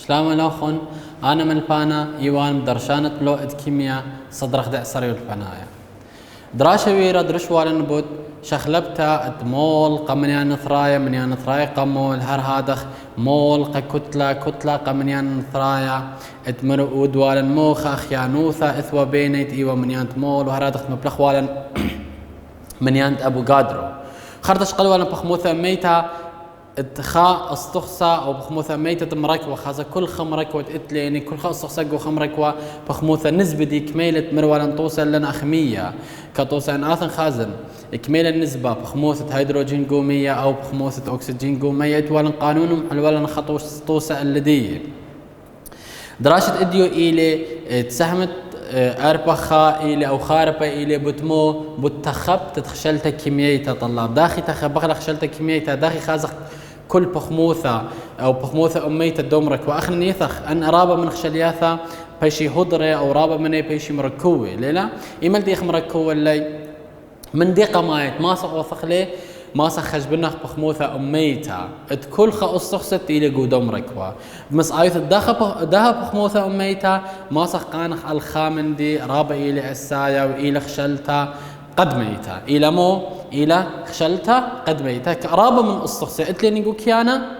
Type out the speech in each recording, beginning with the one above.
سلام لوخن أنا من البانا إيوان بدرشانة لوئد كيمياء صدرخ دعسري والفنايا دراشة ويرا درش والنبوت شخلبتا مول قمنيان نثرايا منيان نثرايا قمول هر هادخ مول كتلة قمنيان نثرايا اتمر ودوالن موخا خيانوثا اثوا بينيت ايوا منيان مول وهر هادخ مبلخ والن منيان ابو قادرو خرطش قلوالا بخموثا ميتا اتخاء استخصى او بخموثا ميتة مركوة خازا كل خمركوة اتليني كل خا استخصى خمركوة بخموثا نسبة دي كميلة مروالا توصل لنا أخمية كتوصل آثن خازن كميلة النسبة بخموثة هيدروجين قومية او بخموثة اكسجين قومية اتوالن قانون محلوالا خطوش توصل اللدية دراسة اديو إلي تساهمت أربخا إلي أو خاربة إلي بتمو بتخب تتخشلت كمية طلاب داخي تخبخ خشلت كمية داخي خازق كل بخموثة أو بخموثة أمية الدمرك وآخر يثخ أن رابة من خشلياثة بيشي هدرة أو رابة مني بيشي مركوة ليلا إيمال ديخ مركوة اللي من ديقة مايت ما وثق ليه ما سخش بنخ بخموثة أميتا كل خا أصخصت إلى قدام ركوا بمس آيث ده بخموثة أميتا ما سخ قانخ الخامن دي رابع إلى السايا وإلى خشلتا قد ميتا إلى مو إلى خشلتا قد ميتا رابع من أصخصة إتلي نقول كيانا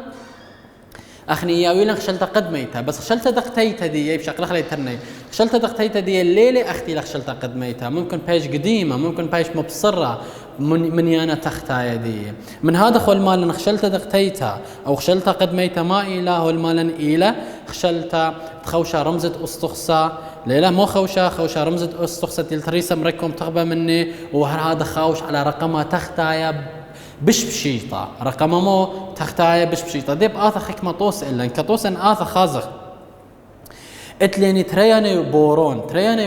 أخني يا ويلن خشلتا قد ميتا بس خشلتا دقتيتا دي بشكل خلي ترني خشلتا دقتيتا دي الليلة أختي لخشلتا قد ميتا ممكن بايش قديمة ممكن بايش مبصرة من يانا تختايا دي من هذا خو المال خشلتا دقتيتا أو خشلتا قد ميتا ما إله هو المال إله خشلتا تخوشا رمزة أستخصة ليلة مو خوشا رمزة أستخصة تلتريسة مركم تغبى مني وهذا خاوش على رقمها تختايا بشيطة رقم مو تختايا بشيطة ديب آثا حكمة طوس إلا كطوس إن آثا خازخ اتليني ترياني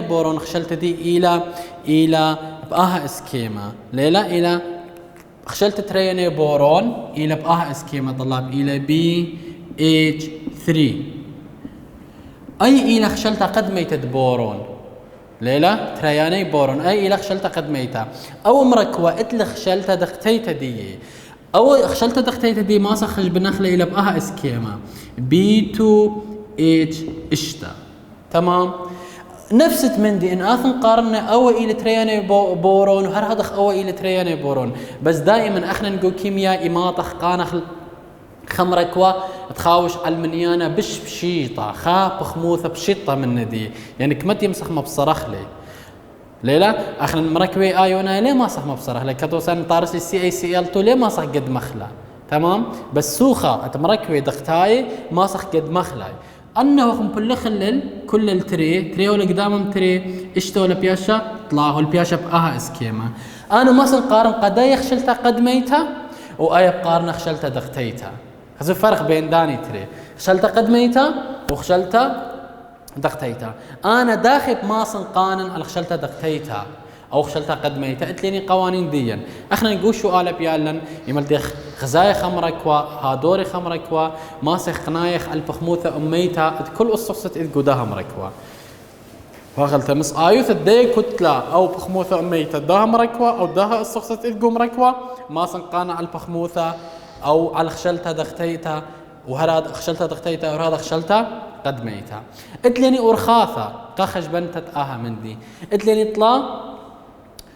بورون خشلت دي إلى بآها اسكيما ليلة إلى خشلت ترياني بورون إلى بآها اسكيما طلاب إلى بي اتش 3 أي إلى خشلت قد ميتة بورون ليلة ترياني بورون أي إلى خشلتا قد ميتا أو مركوة إتل خشلتا دقتيتا دي أو خشلتا دقتيتا دي ما سخش بنخلة إلى بقاها اسكيما B2H اشتا تمام نفست من دي إن آثن قارنا أو إلى ترياني بورون وهر هدخ أو إلى ترياني بورون بس دائما احنا نقول كيمياء إماطخ قانخ خمركوا تخاوش المنيانة بشيطة خا بخموثة بشيطة من دي يعني كمت يمسخ مبصرخ لي ليلة اخنا مركبي ايونا ليه ما صح مبصرخ لي كتوسان طارس لي CaCl2 ليه ما صح قد مخلا تمام بس سوخة اتمركبي دقتاي ما صح قد مخلاي انه هم كل التري ولا قدامهم تري اشتو ولا بياشا طلعوا البياشا بقاها اسكيما انا مثلا قارن قداي خشلتا قد ميتا واي بقارن خشلتا دقتيتا هذا الفرق بين داني تري خشلتا قد ميتا وخشلتا دقتيتا انا داخل ماصن قانن الخشلتا دقتيتا او خشلتا قد ميتا اتليني قوانين ديا احنا نقول شو قال بيالن يملدخ خزاي خمركوا هادوري خمركوا ماسخ قنايخ البخموثه اميتا كل قصصت اذ قداها مركوا فغلت مس ايوث دي كتله او بخموثه اميتا داها مركوا او داها قصصت اذ قو مركوا ماسن قانا البخموثه او على خشلتا دقتيتا وهذا خشلتا دقتيتا وهذا خشلتا قد ميتا اتليني أرخاثة قخش بنتت آها من دي اتليني طلا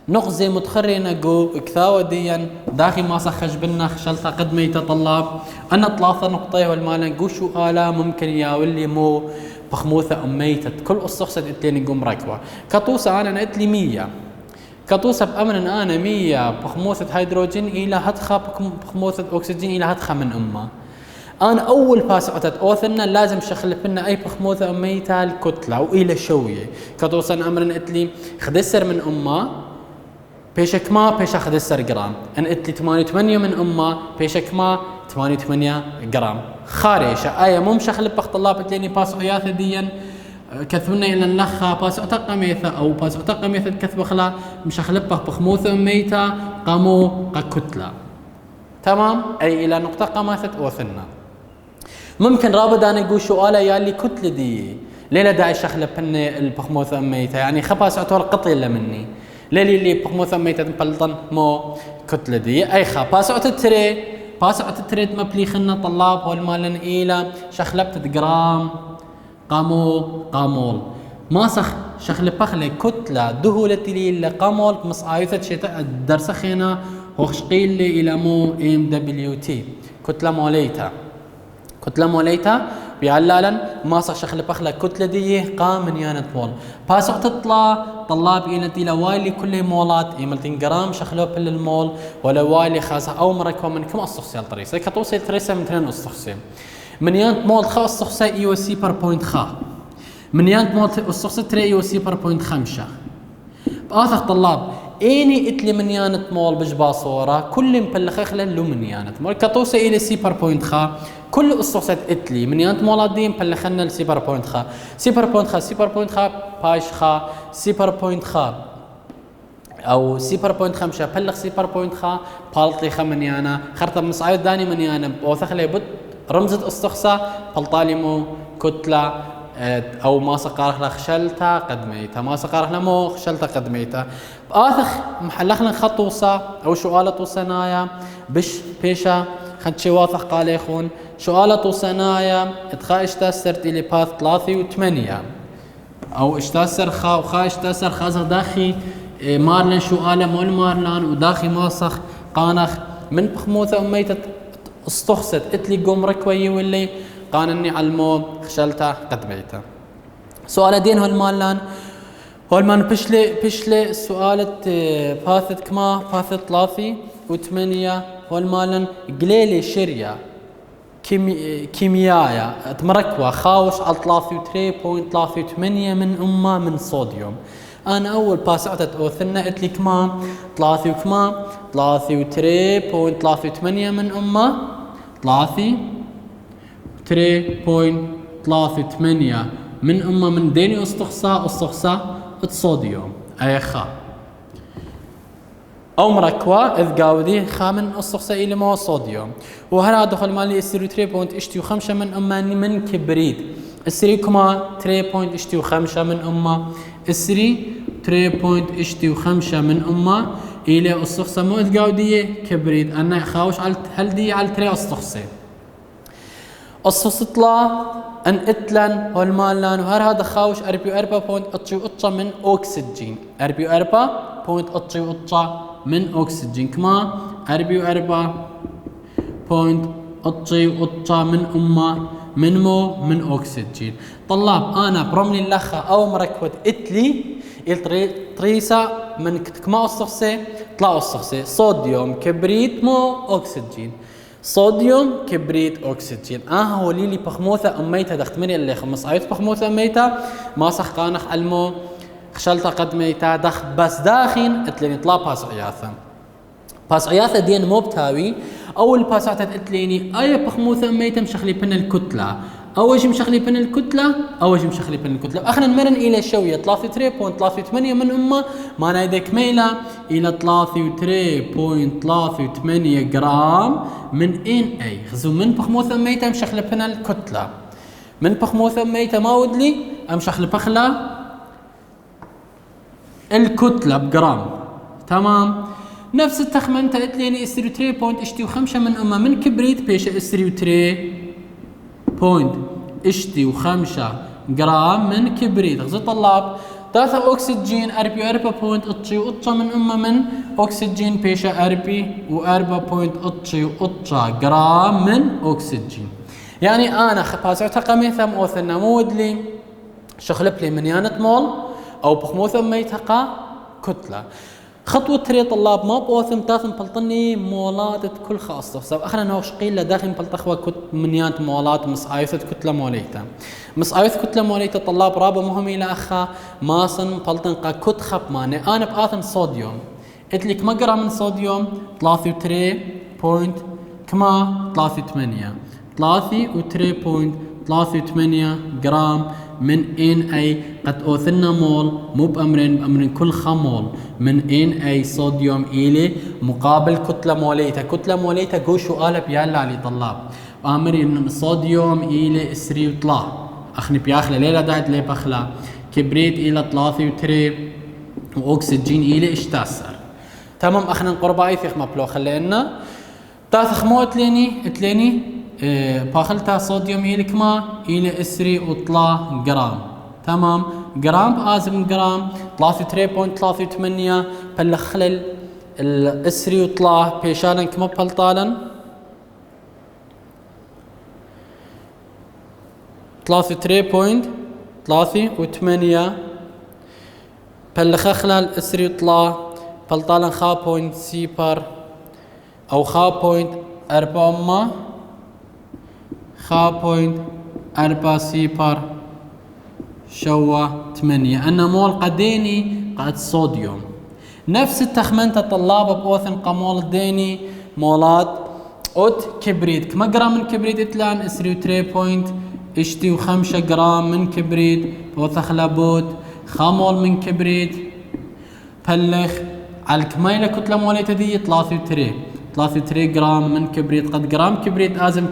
نقزي متخرينة جو اكثاوة ديا داخي ما سخش بنا خشلتا قد ميتا طلاب أنا طلاثة نقطة والمالا جو شو آلا ممكن ياولي مو بخموثة أميتت كل الصخصة اتليني قم ركوة كطوسة أنا اتلي 100 كطوسة بأمن أنا 100 بخموثة هيدروجين إلى هدخة بخموثة أكسجين إلى هدخة من أمه أنا أول باسعتت أوثنا لازم شخلفنا أي بخموثة أميتها الكتلة وإلى شوية كتوصل أمرن إتلي خدسر من أمة بيشك ما بيش خدسر جرام أن إتلي 88 من أمة بيشك ما 88 جرام خارجة آية مو مشخلف بخطلاب إتليني باسعياث ديا كثبنا إلى النخا باسعتا قميثة أو باسعتا قميثة كثب خلا مشخلف بخموثة أميتها قاموا ككتلة تمام أي إلى نقطة قماثة أوثنا ممكن رابط أنا أقول سؤال يالي كتلة دي ليلة داعي شخلة بني البخموثة أميتها يعني خباس أعتبر قطي إلا مني ليلي اللي بخموثة أميتها بلطن مو كتلة دي أي خباس أعتبر تري باسع تتريد مبلي خلنا طلاب هول مالن إلى شخلبت جرام قامول ماسخ شخل بخلة كتلة دهولة لي قامول مصايثة شتاء الدرس خينا وخشقيل لي إلى مو MWT كتلة موليتا بيعلالا ماسخ شخل بخلة كتلة دي قام من يانت مول باسع تطلع طلاب إلى وايلي كل مولات إيملتين جرام شخلو بل المول ولا وايلي خاصة أو مركو من كم أصخصي الطريسة كتوصل تريسة من 2 أصخصي من يانت مول خا أصخصي إيو سي بار بوينت خا من يانت مول أصخصي تري إيو سي بار بوينت 5 بآثخ طلاب إني إتلي من يانت مول بجباصورة كل مبلخخلة لو من يانت مول كتوصل إلى سي بار بوينت خا كل أصخصت إتلي من يانت مولات دي مبلخنا لسي بار بوينت خا سي بار بوينت خا باش خا سي بار بوينت خا او سي بار بوينت 5 بلغ سي بار بوينت خا بالطي خمنيانا خرطة مصعيد داني منيانا وثخلي بد رمزة استخصى بلطاليمو كتلة او ما سقارخ لا خشلتا قدميتا ما سقارخ لا مو خشلتا قدميتا باثخ محلخنا خطوصة او شؤالة وصنايا بش بيشا خدشي واثق قال يخون شؤالة وصنايا اتخا اشتاسرت الي باث 3 و8 او اشتاسر خا وخا اشتاسر خازر داخي مارلن شؤالة مول مارلان وداخي ماسخ قانخ من بخموثة أميتة استخصت اتلي قوم ركوي واللي قانني علمو خشلته قد بيته سؤال دين هالمالان بشلي سؤالة باثت كما باثت 3 و8 هالمالان قليلي شريا كيمياء تمركوا خاوش على 3.3.8 من أمة من صوديوم أنا أول باسعتت أوثنا اتلي كما 3 و3.3.8 من أمة 3.3.8 من أمة من ديني استخصاء الصوديوم أي خا أو مركوة إذ قاودي خامن استخصاء إلى ما صوديوم وهذا دخل مالي السيرو 3.5 من أمة من كبريت السري كما 3.5 من أمة السري 3.5 من أمة إلى استخصاء مو إذ قاودية كبريت أنا خاوش على هل دي على 3 استخصاء الصوصطلا أن إتلان والمالان وهر هذا خاوش 4.8 من أكسجين 4.8 من أكسجين كما 4.8 من أمة من أكسجين طلاب أنا برملي اللخة أو مركبة إتلي تريسا من كما أصخصي طلع أصخصي صوديوم كبريت مو أكسجين صوديوم كبريت أكسجين هو ليلي بخموثة أميتها دختمني اللي 5 عيوت بخموثة أميتها ما صح قانخ علمو خشلتا قد ميتا دخ بس داخين اتليني طلا باس عياثة دين مو بتاوي أول باسعتها اتليني أي بخموثة أميتها مشخلي بين الكتلة أول شيء مشخلي بين الكتلة أخنا نمرن إلى شوية 33.38 من أمة ما نايدك ميلة إلى 33.38 جرام من NA خزو من بخموثة ميتة مشخلي بين الكتلة من بخموثة ميتة ما ودلي أمشخلي بخلة الكتلة بجرام تمام نفس التخمن تقتليني استريو 3.5 من أمة من كبريت بيش استريو 3.5 جرام من كبريت غزو طلاب 3 أكسجين 4.8 من أمة من أكسجين بيش 4.8 جرام من أكسجين يعني أنا خبازة تقمي ثم أوثنا مود لي شخلب لي من يانت مول أو بخموثة ميتقى كتلة خطوة تري طلاب ما بوثم تاثم بلطني مولات كل خاصة سو أخنا نوش قيل داخل بلطخوة كت منيانت مولات مصايثة كتلة موليتا مصايث كتلة موليتا طلاب رابع مهم إلى أخا ماسن بلطنقى كت خب ماني أنا بآثم صوديوم إتلك مقرأ من صوديوم 3.3.8 جرام من NA قد أوثنا مول مو بأمرين كل خمول من NA صوديوم إلي مقابل كتلة موليتا جو سؤال بيالا علي طلاب أمرين صوديوم إلي 3 وطلع أخني بياخلة ليلة داعت لي بخلا كبريت إلى 3 وأكسجين إلي اشتاسر تمام أخنا قرباي فيخ مبلو خلينا تاثخ مو اتليني باخلتها صوديوم إلك ما إلى إسري وطلا جرام. تمام. جرام بآزم جرام 33.38 بلخلل الإسري وطلا بيشالن كما بلطالن 33.38 بلخخلل الإسري وطلا بلطالن خا بوينت سيبر أو خا بوينت 4 خا بوينت 4 سيبر شوا 8 أنا مول قديني قد صوديوم. نفس التخمنت طلاب بأوثن قمول ديني مولات أوت كبريت كما جرام من كبريت اتلان اسري 3.5 جرام من كبريت بوثخ لابوت خامول من كبريت بلخ على الكميلة كتلة موليتا دي 33 جرام من كبريت قد جرام كبريت آزم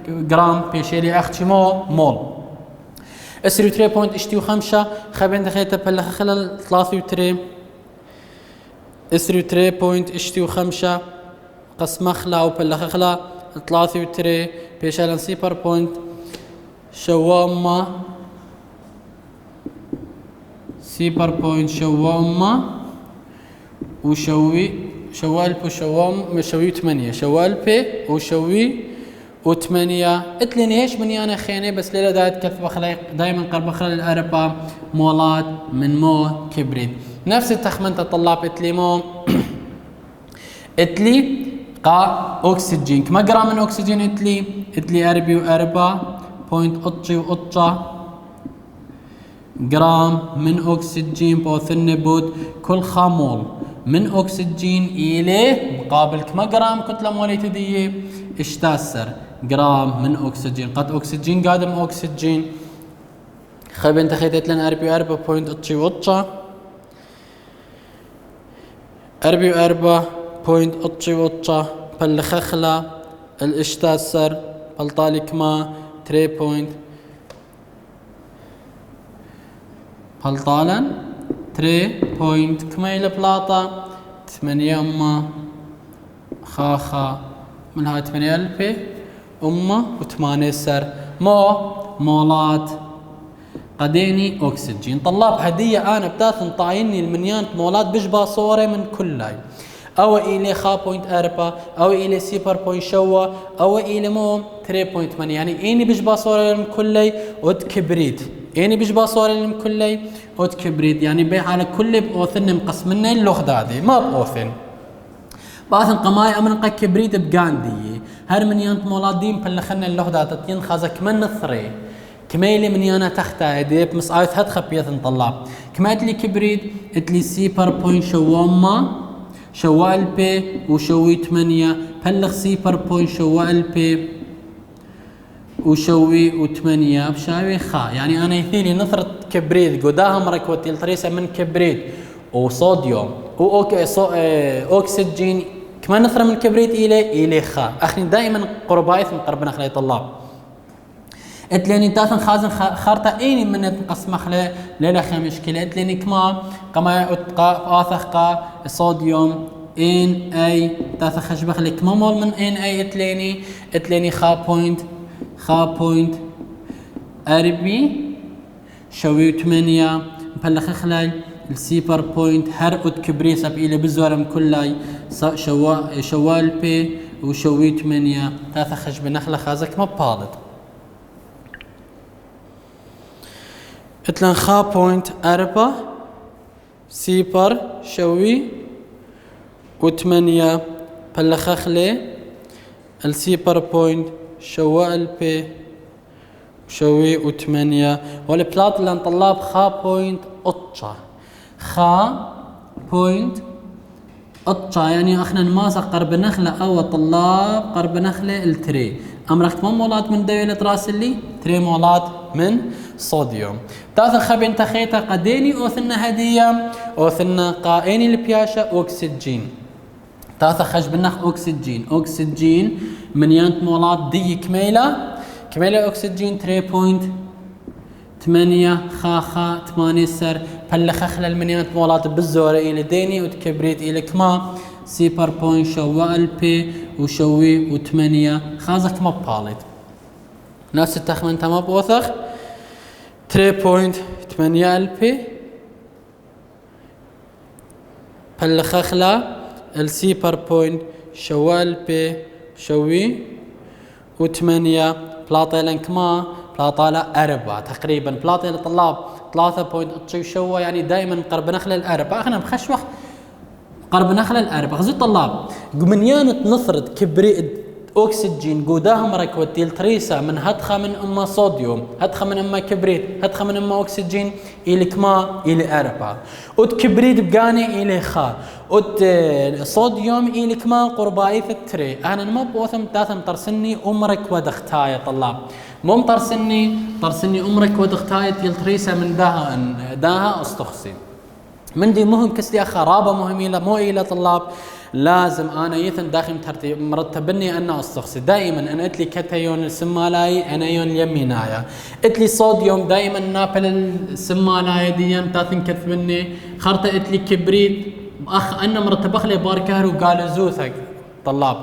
جرام بيشيلي أختي مول اسري 3.5 خبين دخيتا بلخ خلال 33 اسري 3.5 قسم خلا وبلخ خلا 33 بيشالن سيبر بوينت شوامة سيبر بوينت شوامة وشوي شوال بو شوام مشوي 8 شوال بي وشوي و8 اتلين هيش من انا خيني بس ليلة دايت كثبة خلايق دايما قرب خلال الاربع مولات من مو كبريت. نفس التخمنت الطلاب اتلي مو اتلي قا اوكسجين كما جرام من اوكسجين اتلي اربي واربع بوينت اتشي واتشا جرام من اوكسجين بوثن بود كل خامول من اوكسجين اليه مقابل كما جرام كتله موليته دي اشتاسر جرام من اوكسجين قد اوكسجين قادم اوكسجين خبين تخيتت لنا اربي 4.8 4.8 بلخخلا الاشتاسر بلطالك ما 3 بلطالا 3 كما إلى بلاطة 8 أما خاخا من هاي 8 ألف أما و8 سر مولات قديني أكسجين. طلاب هدية أنا بتاثن طايني المنيان مولات بجبا صورة من كلاي أو إلي خا بوينت 4 أو إلي سيبر بوينت شوا أو إلي مو 3.8 يعني إني بجبا صورة من كلاي ود كبريت يعني بجبا صورة من كلاي ود كبريت يعني بي على كل بأوثن مقسمنا اللوخ هذه ما بأوثن باثن قماي أمن قا كبريت بقاندي هر من يانت مولات ديم بلخنا اللوخ هذا تين خازك من نثري كميلي من يانا تحتا هديب مسعيت هاد خبيث نطلع كما اتلي كبريت اتلي سيبر بوين شواما شوال بي وشوي 8 بلغ سيبر بوين شوال بي وشوي و8 بشاوي خا يعني انا يثيلي نثرة كبريت قداها مركوتي الطريسة من كبريت وصوديوم اوكسجين كمان نثرة من كبريت الي خا اخني دائما قربايث من قربنا خلي طلاب اتليني تاثن خازن خارطة ايني من تنقسم خلي ليلة خي مشكلة اتليني كما اتقا اثخقا صوديوم ان اي تاثن خشبخ لي كما مول من ان اي اتليني خا بوينت اربي شوي 8 مبلخ خلال السيبر بوينت هر ات كبريسة بإلي بزورم كلاي شوال بي وشوي 8 تاثن خشب نخلة خازك ما بالد اتلان خا بوينت 4 سيبر شوي و8 بلخخلي السيبر بوينت شوال بي شوي و8 والبلاط اللي نطلاب خا بوينت اتشا خا بوينت اتشا يعني اخنا نماسة قرب نخلة او طلاب قرب نخلة التري امرك كم مولات من دويلة راس اللي 3 مولات من صوديوم تاثن خبين تخيتا قديني اوثنا هدية اوثنا قائني البياشة اوكسجين تاثن خش بالنخ اوكسجين من يانت مولات دي كميلة اوكسجين 3.8 خاخا 8 سر بلخ خلال من يانت مولات بالزورة الى ديني وتكبريت الى كما سيبر بوين شوا البي وشوي وثمانية خازك ما باليت ناس التخمن تما بوثخ 3.8 البي بلخخلا السيبر بوين شوا البي شوي وثمانية بلاطيلن كما بلاطالا أربعة تقريبا بلاطيل طلاب 3.8 شوا يعني دائما قرب نخل الأربعة احنا بخشوخ قرب نخل الأربعة غزو طلاب قمنيانة نثرد كبريت أكسجين قوداهم ركوتيل تريسا من هدخة من أما صوديوم هدخة من أما كبريت هدخة من أما أكسجين إلى كما إلى أربعة أد كبريت بقاني إلى خا أد صوديوم إلى كما قربايث التري أنا ما بوثم تاثم ترسني أمرك ودختايا طلاب مم ترسني أمرك ودختايا تيل تريسا من داها أستخسي من دي مهم كسلي خرابة مهمة مو إلى طلاب لازم انا يثن داخل ترتيب مرتبني انا استخصي دائما انا اتلي كاتيون السمالاي انا يون يمينايا اتلي صوديوم دائما نابل السمالاي ديان تاثن كثمني خرطة اتلي كبريت اخ انا مرتب اخلي بار كهرو قالوا زوثك طلاب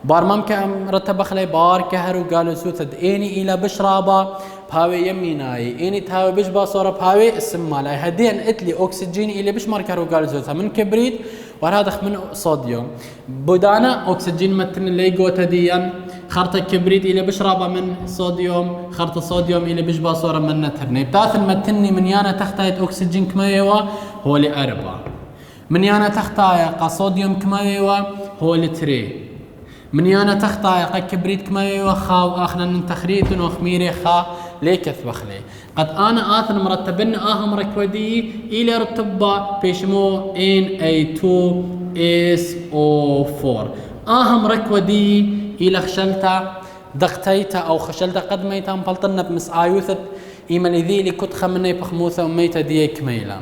بار ممكن مرتب اخلي بار كهرو قالوا زوثد اني الى بشرابه بهاوي يميناي اني تهاوي بشبا صورة بهاوي السمالاي هدين اتلي اكسجين الى بشمار كهرو قالوا زوثها من كبريت وهذا من صوديوم بودانا اكسجين متن اللي جوتا ديا خرطة كبريت الى بشرابه من صوديوم خرطة صوديوم الى بشبا صورة من نترني بتاثل متني من يانا تختايت اكسجين كمايوا هو لأربعة من يانا تختايق صوديوم كمايوا هو لتري من يانا تختايق كبريت كمايوا خاو اخنا من تخريط وخميري خا ليكث بخلي قد انا اثن مرتبن اهم ركودي الى رتبه بيشمو Na2SO4 اهم ركودي الى خشلتا دقتيتا او خشلتا قدميتا مبلطنا بمس ايوثت ايمن ذي لي كنت خمني بخموثه وميتا دي كميلا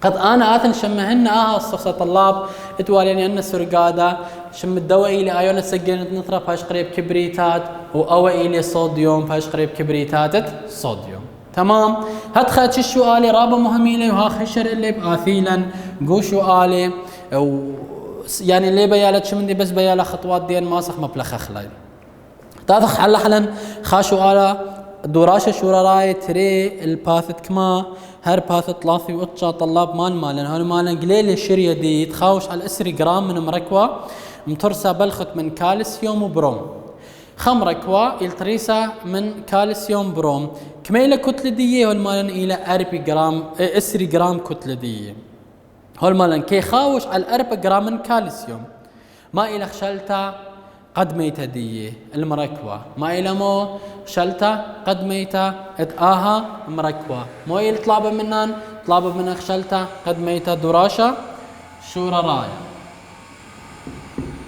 قد انا اثن شمهن الصخصه طلاب اتواليني ان السرقاده شم الدواء الى ايون سجلت نطره فاش قريب كبريتات واو الى صوديوم فاش قريب كبريتات صوديوم تمام هدخلت السؤال رابع مهميله وها خشر اللي باثيلا قو سؤالي يعني اللي بيالت شمندي بس بيالا خطوات دين ماسخ مبلخ خلاي تاخ حل حلا خاشو على دوراشة شوراراي تري الباثت كما هر باثت لاثي واتشا طلاب مالن هون مالن قليل الشرية دي تخاوش على الاسري جرام من مركوة مترسى بلخت من كالسيوم وبروم خمركوا التريسا من كالسيوم بروم كميلة كتلة دية هول مالن إلى 4 جرام اسري جرام كتلة دية هول مالن كي خاوش على 4 جرام من كالسيوم ما إلى خشلتا قد ميتا دية المركوة ما إلى مو خشلتا قد ميتا اتآها مركوة مو إلى طلابة منن خشلتا قد ميتا دراشة شورا راية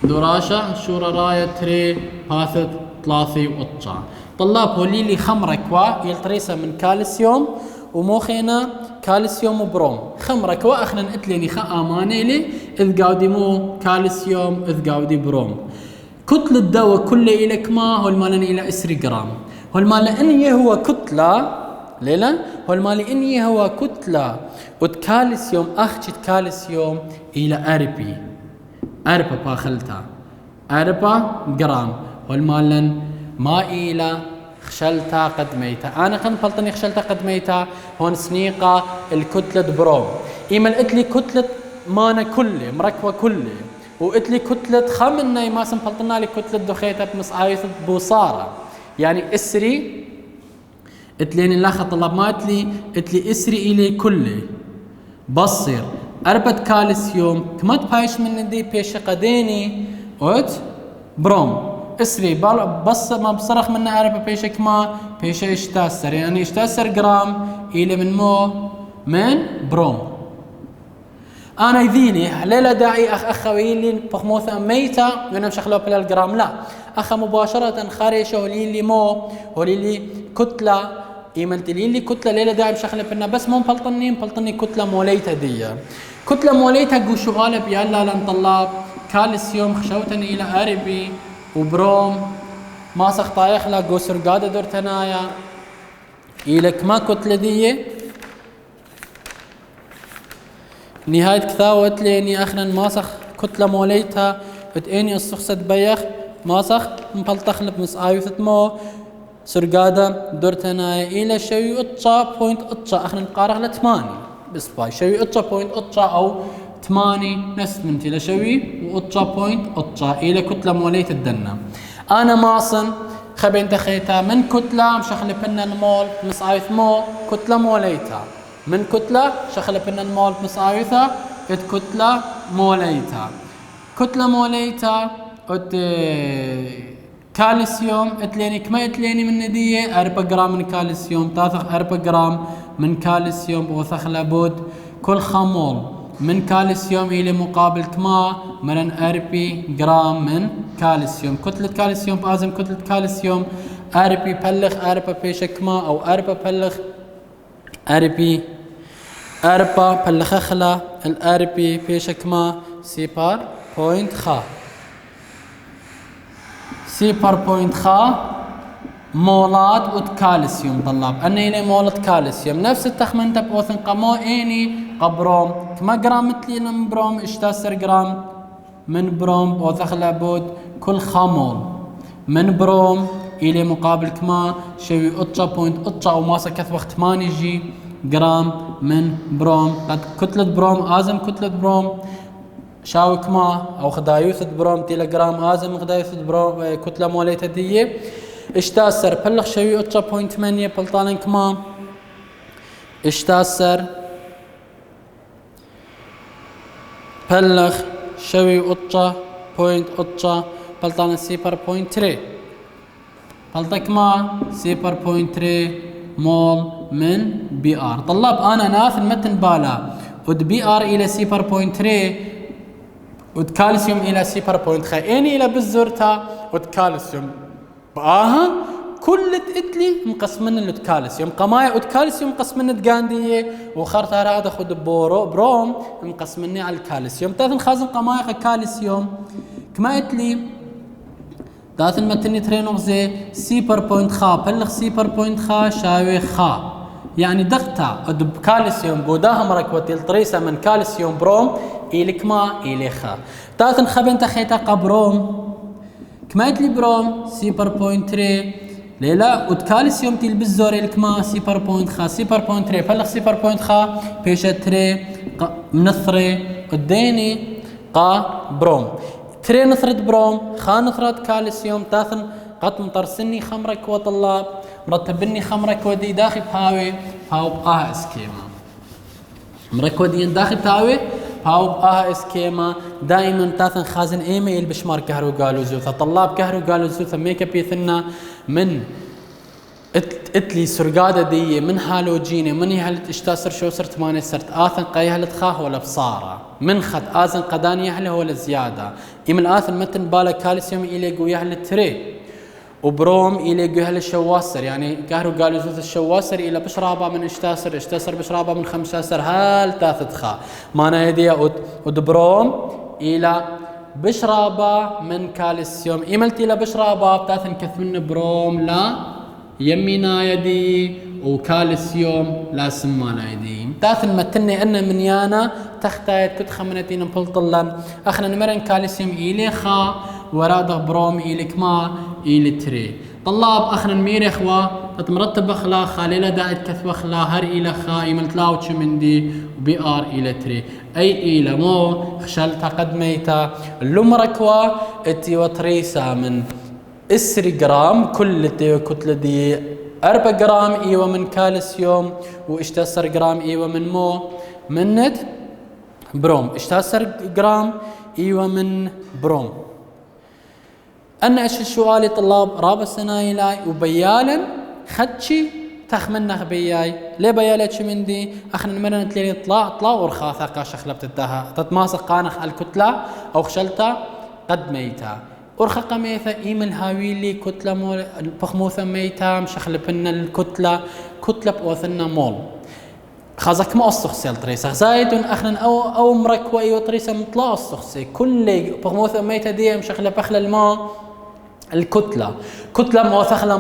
دراشة شورا راية تري باثت ثلاثي وطشا طلاب هوليلي خمركوا يلتريسا من كالسيوم وموخينا كالسيوم وبروم خمركوا اخنا نتليني خا اماني لي اذ قاودي مو كالسيوم اذ قاودي بروم كتلة الدواء كله الى كما هو المال الى 10 جرام هو المال اني هو كتلة ليلا هو المال اني هو كتلة وكالسيوم اخشت كالسيوم الى 4 باخلتا 4 جرام والمالن ما إلى خشلتا قد ميتا أنا كنت فلطني خشلتا قد ميتا هون سنيقة الكتلة بروم إيما الاتلي كتلة مانا كله مركوة كله واتلي كتلة خمنا ما سنفلطنا لي كتلة دخيتة بمس آيثة بوصارة يعني اسري اتلين الله طلاب ما اتلي اسري إلي كله بصير 4 كالسيوم كما تبايش من دي بيش قديني اوت بروم اسري بس ما بصرخ من 4 بيش كما بيش اشتاسر يعني اشتاسر جرام الى من بروم انا يذيني ليلة داعي اخوي لي بخموثة ميتة وانا مشخلو بلا الجرام لا اخ مباشرة خارج هولي لي كتلة ايمنت لي كتلة ليلة داعي مشخلة بنا بس مو مبلطني كتلة موليتها دي كتلة موليتها قو شغالة بيالا لان طلاب كالسيوم خشوتني الى اربي وبروم ما سخطايخ لا قو سرقادة دورتنايا الى كما كتلة دي نهاية كثاوة ليني اخنا ماسخ كتلة موليتها اتيني السخسة بيخ ماسخ مبلطخ بمس آيوثة مو سرقادة دورتنا إلى شوي أطشا بوينت أطشا أخنا نقارغ لثماني بس باي شوي أطشا بوينت أطشا أو ثماني نفس منتي لشوي وأطشا بوينت أطشا إلى كتلة موليت الدنا أنا ماصن خبين تخيتا من كتلة مشخلبنا المول مسعيث مو كتلة موليتا من كتلة شخلبنا المول مسعيثة كتلة موليتا كتلة موليتا كالسيوم اتليني كما اتليني من ندية 4 جرام من كالسيوم تاثخ 4 جرام من كالسيوم بوثخ لابد كل خمول من كالسيوم إلى مقابل كما مرن 4 جرام من كالسيوم كتلة كالسيوم بازم كتلة كالسيوم 4 بلغ 4 بيش كما أو 4 بلغ 4 بلغ خلا 4 بيش كما سيبار بوينت خا سيبر بوينت خا مولات وكالسيوم طلاب أنا إلي مولات كالسيوم نفس التخمن تبوثن قمو إني قبروم كما جرام مثلي من بروم 16 جرام من بروم بوثخ لابد كل خامول من بروم إلي مقابل كما شوي أطشا بوينت أطشا أو ماسا كث وقت 8 جي جرام من بروم قد كتلة بروم آزم كتلة بروم شاوي كما او خدايوث بروم تيلغرام ازم خدايوث بروم كتله موليته ديه اشتاسر بلغ شوي 8.8 بلطان كما اشتاسر بلغ شوي 8.8 بلطان سيبر بوينت 3 بلطا كما سيبر بوينت 3 مول من بي ار طلاب انا ناث المتن بالا ود بي ار الى سيبر بوينت 3 وكالسيوم الى سيبر بوينت خيني الى بالزورتا وكالسيوم باها كل اتلي مقسمن الكالسيوم قماية وكالسيوم مقسمن تقاندية وخرطة هذا خد بروم مقسمني على الكالسيوم تاثن خازن قماية كالسيوم كما اتلي تاثن متني ترينو زي سيبر بوينت خا بلغ سيبر بوينت خا شاوي خا يعني دقتا ادب كالسيوم بوداها مركوتي الطريسة من كالسيوم بروم إلك ما إليخا تاثن خبن تخيتا قبروم كما يتلي بروم سيبر بوينت 3 ليلا وتكالسيوم تيل بالزور إلك ما سيبر بوينت خا سيبر بوينت 3 فلغ سيبر بوينت خا بيشا 3 منثري قديني قا بروم 3 نثرت بروم خا نثرت كالسيوم تاثن قط مطرسني خمرك وطلاب مرتبني خمرك ودي داخل بهاوي هاو بقاها اسكيما مركودين داخل بهاوي هاو بقاها اسكيما دائما تاثن خازن ايميل بشمار كهرو قالوا زوثا طلاب كهرو قالوا زوثا ميك اب يثنا من اتلي سرقاده دي من هالوجيني من يهلت اشتاسر شو صرت 8 صرت اثن قيهلت خاه ولا بصاره من خد ازن قداني يهله ولا زياده يمن اثن متن بالا كالسيوم الى قو يهلت تري وبروم الى جهل الشواسر يعني كهرو قالوا زوث الشواسر الى بشرابه من اشتاسر بشرابه من 15 هال تاثت خا مانا يدي ودبروم الى بشرابه من كالسيوم ايملت الى بشرابه بتاثن كث من بروم لا يمينا يدي وكالسيوم لا سمانا يدي تاثن متني ان من يانا تختايت كنت خمنتين بلطلا اخنا نمرن كالسيوم الى خا وراد بروم إلك ما إلي تري طلاب أخنا نمير إخوة تتمرتب أخلا خاليلة دائت كثوة أخلا هر إلى خا إيملت لاوتش من دي وبي آر إلى تري أي إلى مو خشلتا قدميتا اللومركوة اتي وطريسة من 10 جرام كل كتلة دي 4 جرام إيوة من كالسيوم واشتاسر جرام إيوة من مو منت بروم اشتاسر جرام إيوة من بروم أنا إيش السؤال طلاب رابع السنة لاي وبيالا خدشي تخمنه بياي ليه بيالتش من دي أخنا نمرنا تلي طلع ورخا ثقة شخلبت الدها تتماسك قانخ الكتلة أو خشلتا قد ميتا ورخا قميثة إيمن هاويلي كتلة مول بخموثة ميتا مشخلبنا الكتلة كتلة بوثنا مول خازك ما السخسي تريسة زايد أخنا أو مركوة وطريسة مطلع السخسي كل بخموثة ميتا دي مشخلة بخل الماء الكتلة كتلة موثخلة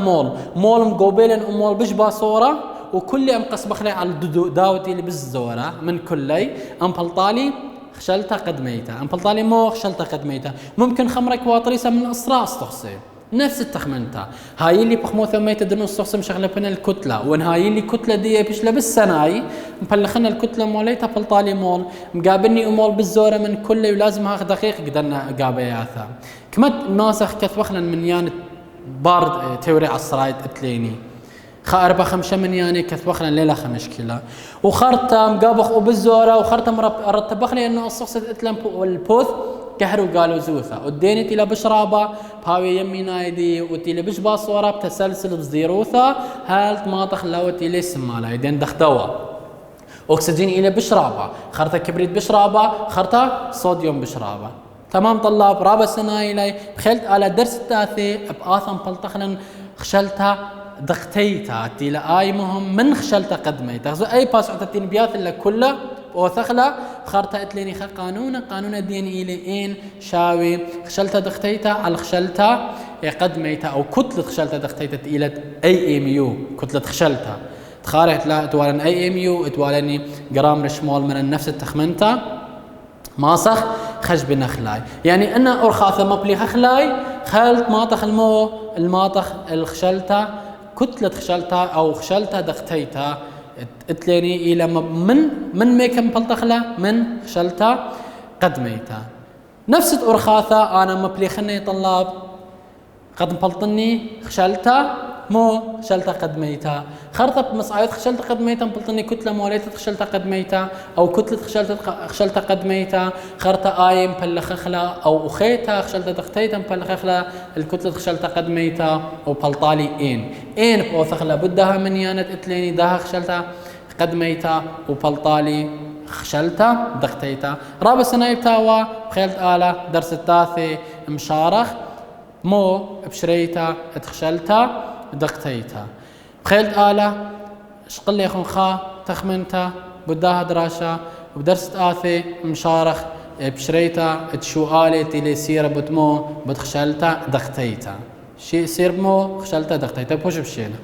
مول مقوبيلا ومول بشبه صورة وكل أم قص بخلي على داوتي اللي بالزورة من كلي أم بلطالي خشلتا قدميتا ام بلطالي مو خشلتا قدميتا ممكن خمرك واطريسه من اسراء استخصي نفس التخمنتا هاي اللي بخموثه ميتا دنو استخصم شغله بين الكتله وان هاي اللي كتله دي بيش لبس سناي مبلخنا الكتله موليتا بلطالي مول مقابلني امول بالزوره من كله ولازم هاخ دقيق قدرنا قابياثا كمت ناسخ كثوخنا من يان بارد توري على الصرايد اتليني خا 4-5 من يعني كثوخنا ليلة 5 كيلو وخرطة مقابخ وبالزورة وخرطة رتبخ لي انه الصخصة اتلم والبوث كهرو قالوا زوثة وديني تيلا بشرابة بهاوي يمي نايدي وتيلا بش باصورة بتسلسل بزيروثة هالت ماطخ لو تيلي سمالا يدين دخدوا اكسجين الى بشرابة خرطة كبريت بشرابة خرطة صوديوم بشرابة تمام طلاب رابع سنة إلي بخلت على درس التاثي بآثم بلطخنا خشلتها دقتيتا تيلا آي مهم من خشلتا قدميتا غزو أي باس عطتين بياث اللي كله وثخلة خارتا اتليني خا قانون دين إلي إن شاوي خشلتا دقتيتا على خشلتا قدميتا أو كتلة خشلتا دقتيتا إلى أي ام يو كتلة خشلتا تخارت لا اتوالن أي ام يو اتوالني جرام رشمول من نفس التخمنتا ماسخ خشب نخلاي يعني أنا أرخاثة مبلي خلاي خلت ماطخ الماطخ الخشلتا كتلة خشلتا أو خشلتا دقتيتا اتليني إلى من ميكم بلطخلا من خشلتا قدميتا نفس الأرخاثة أنا مبلي خني طلاب قد بلطني خشلتا مو خشلتا قدميتا خرطة بمصعيد خشلتا قدميتا بلطني كتلة موليتا خشلتا قدميتا أو كتلة خشلتا قدميتا خرطة آيم بلخخلا أو أخيتا خشلتا دقتيتا بلخخلا الكتلة خشلتا قدميتا وبلطالي إن بوثخلا بدها من يانت اتليني داها خشلتا قدميتا وبلطالي خشلتا دقتيتا رابع سنة يبتاوا بخيلت آلة درس التاثي مشارخ مو بشريتا اتخشلتا دقتيتا بخيلت آلة شقل لي خون خا تخمنتا بداها دراسة وبدرس آثي مشارخ بشريتا تشو آلة تيلي سيرة بتمو بتخشلتا دقتيتا شي سير بمو خشلتا دقتيتا بوش بشينا